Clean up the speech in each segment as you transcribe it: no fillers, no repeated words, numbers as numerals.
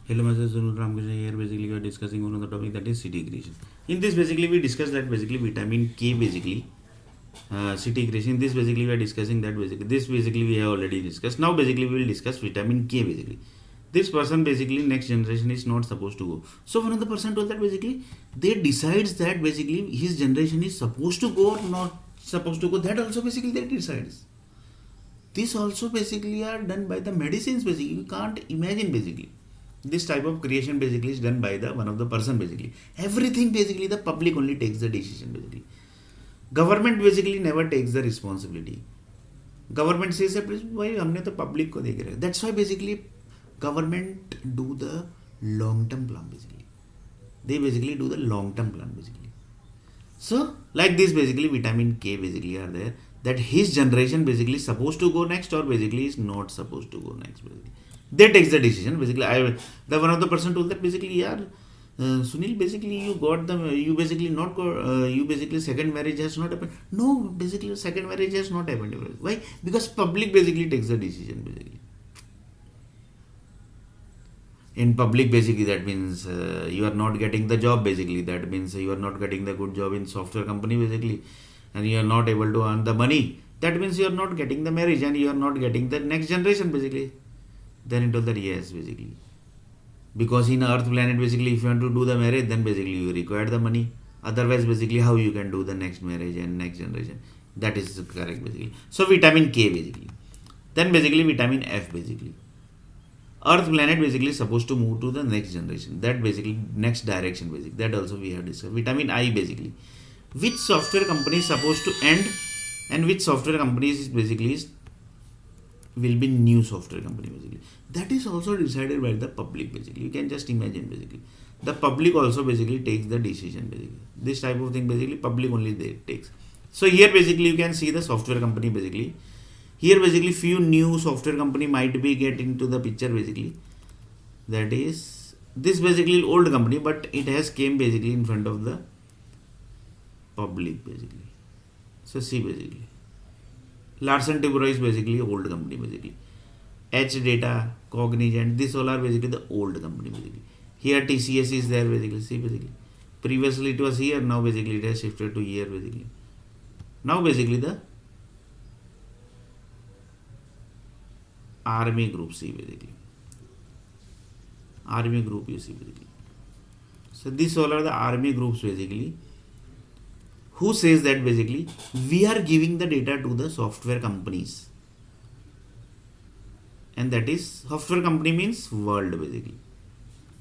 Hello, myself Sunil Ramakrishna here. Basically, we are discussing one of the topic that is city creation. In this, basically, we discuss that basically vitamin K basically city creation. In this, basically, we are discussing that basically this basically we have already discussed. Now, basically, we will discuss vitamin K basically. This person basically next generation is not supposed to go. So one of the person told that basically they decides that basically his generation is supposed to go or not supposed to go. That also basically they decides. This also basically are done by the medicines basically. You can't imagine basically this type of creation basically is done by the one of the person basically. Everything basically the public only takes the decision basically. Government basically never takes the responsibility. Government says that why हमने तो public को देख रहे हैं. That's why basically government do the long term plan basically. They basically do the long term plan basically. So like this basically vitamin K basically are there that his generation basically supposed to go next or basically is not supposed to go next basically. They takes the decision basically. The one of the person told that basically yeah. Sunil, basically you basically not go, you basically second marriage has not happened. No, basically second marriage has not happened. Why? Because public basically takes the decision basically. In public basically that means you are not getting the job basically, that means you are not getting the good job in software company basically, and you are not able to earn the money, that means you are not getting the marriage and you are not getting the next generation basically. Then it told that yes basically, because in earth planet basically if you want to do the marriage then basically you require the money, otherwise basically how you can do the next marriage and next generation. That is correct basically. So vitamin K basically, then basically vitamin F basically. Earth planet basically supposed to move to the next generation. That basically next direction basically. That also we have discussed. Vitamin I basically. Which software company is supposed to end and which software companies is basically will be new software company basically. That is also decided by the public basically. You can just imagine basically. The public also basically takes the decision basically. This type of thing basically public only they takes. So here basically you can see the software company basically. Here basically few new software company might be get into the picture basically. That is this basically old company but it has came basically in front of the public basically. So see basically Larsen Tibro is basically old company basically. H Data, Cognizant, this all are basically the old company basically. Here TCS is there basically. See basically. Previously it was here, now basically it has shifted to here basically. Now basically the Army Group C basically. Army Group you see basically. So these all are the Army Groups basically. Who says that basically we are giving the data to the software companies, and that is software company means world basically.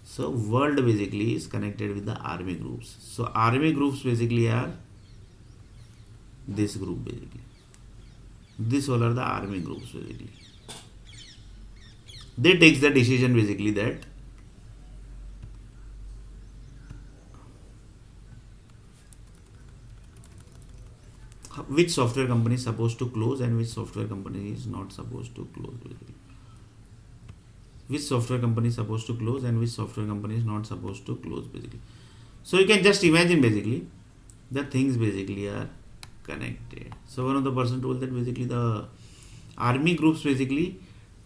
So world basically is connected with the Army Groups. So Army Groups basically are this group basically. This all are the Army Groups basically. They takes the decision basically that which software company is supposed to close and which software company is not supposed to close basically. Which software company is supposed to close and which software company is not supposed to close basically. So you can just imagine basically the things basically are connected. So one of the person told that basically the Army Groups basically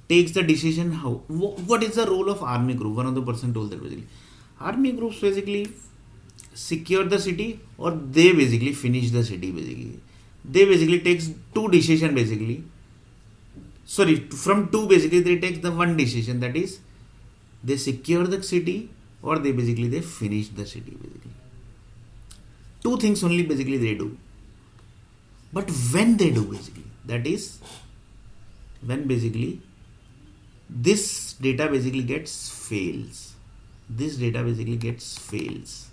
takes the decision how what is the role of Army Group. One of the person told that basically Army Groups basically secure the city or they basically finish the city basically. They basically takes two decision basically. Sorry, from two basically they take the one decision, that is they secure the city or they basically they finish the city basically. Two things only basically they do. But when they do basically, that is when basically this data basically gets fails. This data basically gets fails.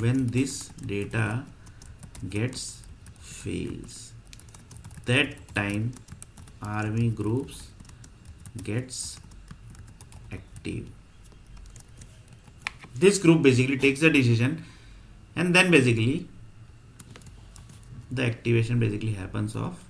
When this data gets fails, that time Army Groups gets active. This group basically takes the decision and then basically the activation basically happens of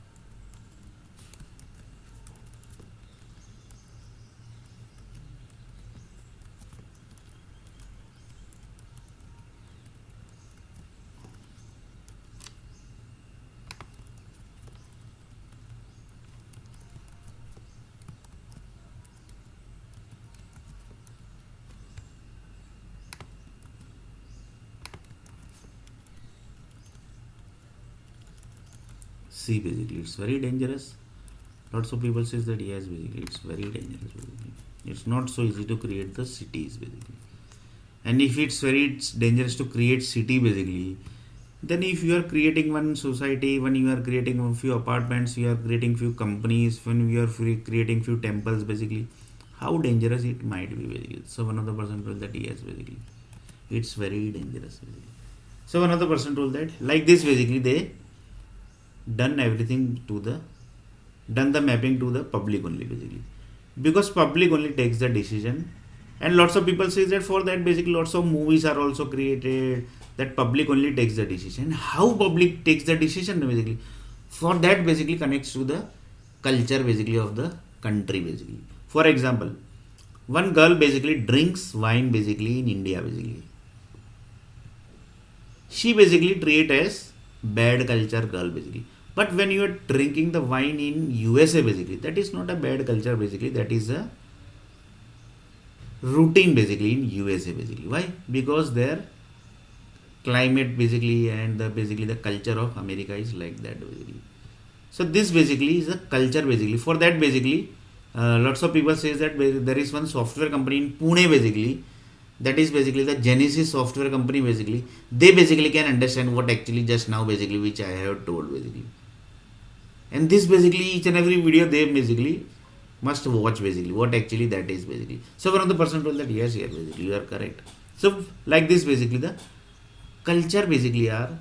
see basically it's very dangerous. Lots of people says that yes, basically it's very dangerous basically. It's not so easy to create the cities basically. And if it's dangerous to create city basically, then if you are creating one society, when you are creating a few apartments, you are creating few companies, when you are creating few temples basically, how dangerous it might be basically. So one of the person told that yes basically it's very dangerous basically. So one of the person told that like this basically they done everything to the done the mapping to the public only basically, because public only takes the decision. And lots of people say that for that basically lots of movies are also created that public only takes the decision. How public takes the decision basically, for that basically connects to the culture basically of the country basically. For example, one girl basically drinks wine basically in India basically, she basically treat as bad culture girl basically. But when you are drinking the wine in USA basically, that is not a bad culture basically, that is a routine basically in USA basically. Why? Because their climate basically and basically the culture of America is like that basically. So this basically is a culture basically. For that basically, lots of people says that there is one software company in Pune basically, that is basically the Genesis software company basically. They basically can understand what actually just now basically which I have told basically. And this basically each and every video they basically must watch basically what actually that is basically. So one of the person told that yes, yes basically you are correct. So like this basically the culture basically are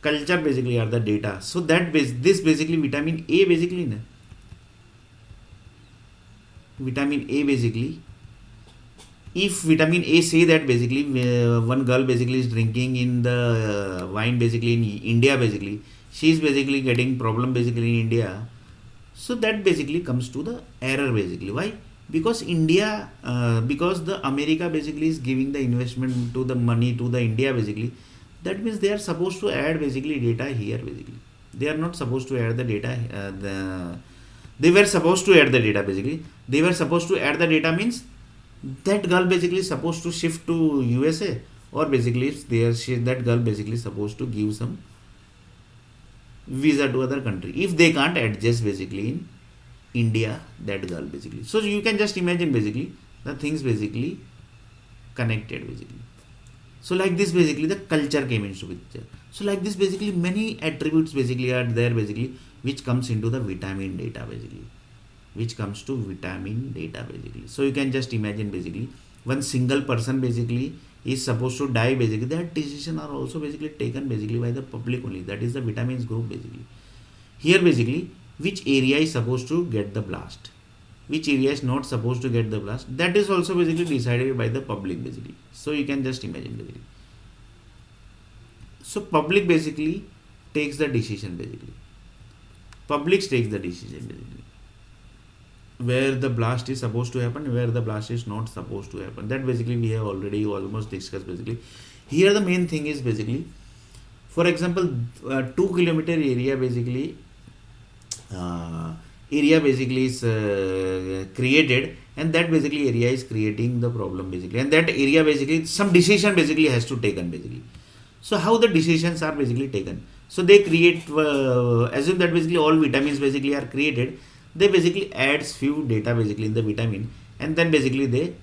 the data. So that this basically vitamin A basically na, vitamin A basically, if vitamin A say that basically one girl basically is drinking in the wine basically in India basically, she is basically getting problem basically in India. So that basically comes to the error basically. Why? Because India, because the America basically is giving the investment to the money to the India basically. That means they are supposed to add basically data here basically. They are not supposed to add the data. They were supposed to add the data basically. They were supposed to add the data means that girl basically is supposed to shift to USA, or basically that girl basically supposed to give some visa to other country if they can't adjust basically in India, that girl basically. So you can just imagine basically the things basically connected basically. So like this basically the culture came into picture. So like this basically many attributes basically are there basically which comes into the vitamin data basically, which comes to vitamin data basically. So you can just imagine basically one single person basically is supposed to die basically, that decision are also basically taken basically by the public only, that is the vitamins group basically. Here basically which area is supposed to get the blast, which area is not supposed to get the blast, that is also basically decided by the public basically. So you can just imagine basically. So public basically takes the decision basically, public takes the decision basically, where the blast is supposed to happen, where the blast is not supposed to happen. That basically we have already almost discussed basically. Here the main thing is basically, for example, 2 kilometer area basically is created, and that basically area is creating the problem basically, and that area basically some decision basically has to taken basically. So how the decisions are basically taken? So they create assume that basically all vitamins basically are created, they basically adds few data basically in the vitamin, and then basically they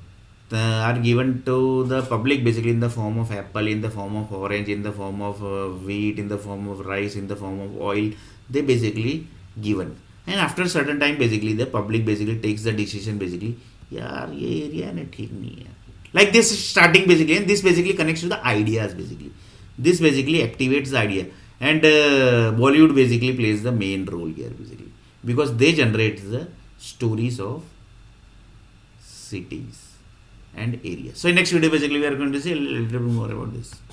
are given to the public basically in the form of apple, in the form of orange, in the form of wheat, in the form of rice, in the form of oil, they basically given. And after certain time basically the public basically takes the decision basically, yaar ye area na theek nahi hai, like this starting basically. And this basically connects to the ideas basically, this basically activates the idea. And Bollywood basically plays the main role here basically, because they generate the stories of cities and areas. So in next video basically we are going to see a little bit more about this.